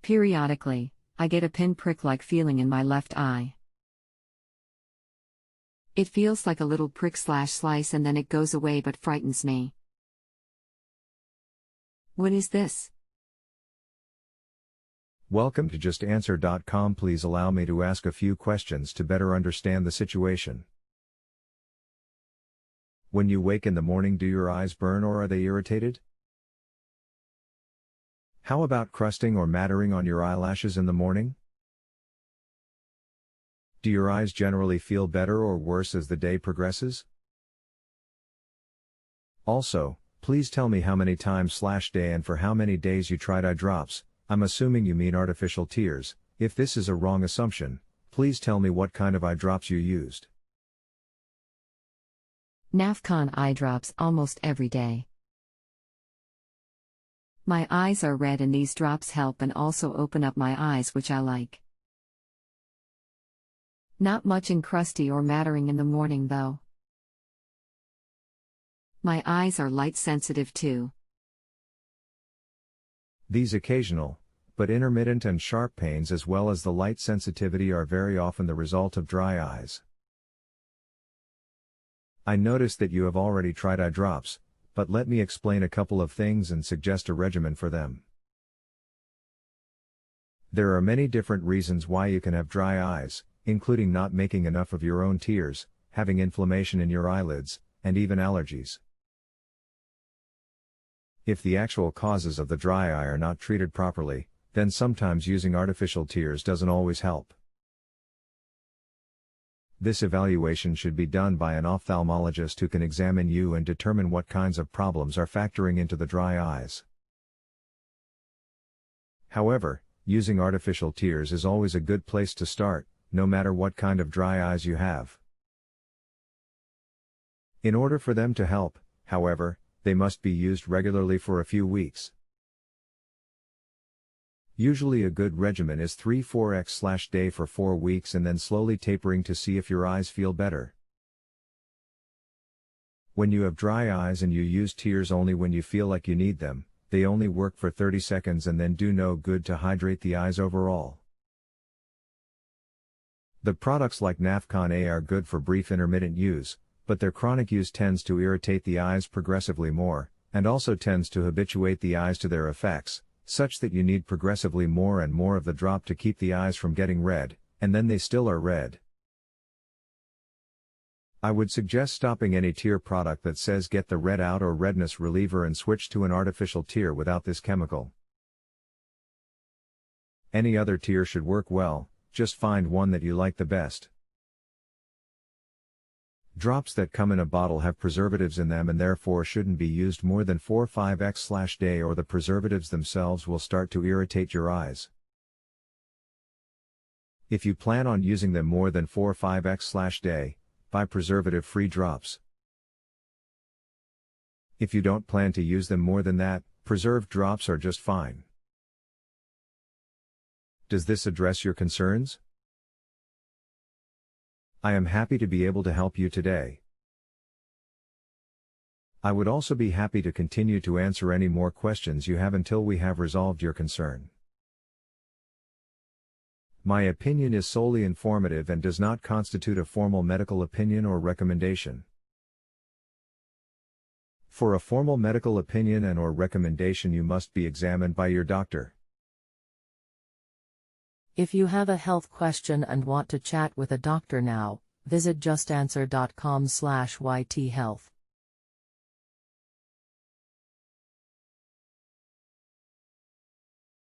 Periodically, I get a pinprick-like feeling in my left eye. It feels like a little prick/slice and then it goes away but frightens me. What is this? Welcome to JustAnswer.com. Please allow me to ask a few questions to better understand the situation. When you wake in the morning, do your eyes burn or are they irritated? How about crusting or mattering on your eyelashes in the morning? Do your eyes generally feel better or worse as the day progresses? Also, please tell me how many times/day and for how many days you tried eye drops. I'm assuming you mean artificial tears. If this is a wrong assumption, please tell me what kind of eye drops you used. Nafcon eye drops almost every day. My eyes are red and these drops help and also open up my eyes, which I like. Not much in crusty or mattering in the morning though. My eyes are light sensitive too. These occasional, but intermittent and sharp pains as well as the light sensitivity are very often the result of dry eyes. I noticed that you have already tried eye drops, but let me explain a couple of things and suggest a regimen for them. There are many different reasons why you can have dry eyes, including not making enough of your own tears, having inflammation in your eyelids, and even allergies. If the actual causes of the dry eye are not treated properly, then sometimes using artificial tears doesn't always help. This evaluation should be done by an ophthalmologist who can examine you and determine what kinds of problems are factoring into the dry eyes. However, using artificial tears is always a good place to start, no matter what kind of dry eyes you have. In order for them to help, however, they must be used regularly for a few weeks. Usually a good regimen is 3-4x/day for 4 weeks and then slowly tapering to see if your eyes feel better. When you have dry eyes and you use tears only when you feel like you need them, they only work for 30 seconds and then do no good to hydrate the eyes overall. The products like Nafcon A are good for brief intermittent use, but their chronic use tends to irritate the eyes progressively more, and also tends to habituate the eyes to their effects, such that you need progressively more and more of the drop to keep the eyes from getting red, and then they still are red. I would suggest stopping any tear product that says get the red out or redness reliever and switch to an artificial tear without this chemical. Any other tear should work well, just find one that you like the best. Drops that come in a bottle have preservatives in them and therefore shouldn't be used more than 4-5x/day or the preservatives themselves will start to irritate your eyes. If you plan on using them more than 4-5x/day, buy preservative-free drops. If you don't plan to use them more than that, preserved drops are just fine. Does this address your concerns? I am happy to be able to help you today. I would also be happy to continue to answer any more questions you have until we have resolved your concern. My opinion is solely informative and does not constitute a formal medical opinion or recommendation. For a formal medical opinion and/or recommendation, you must be examined by your doctor. If you have a health question and want to chat with a doctor now, visit justanswer.com/ythealth.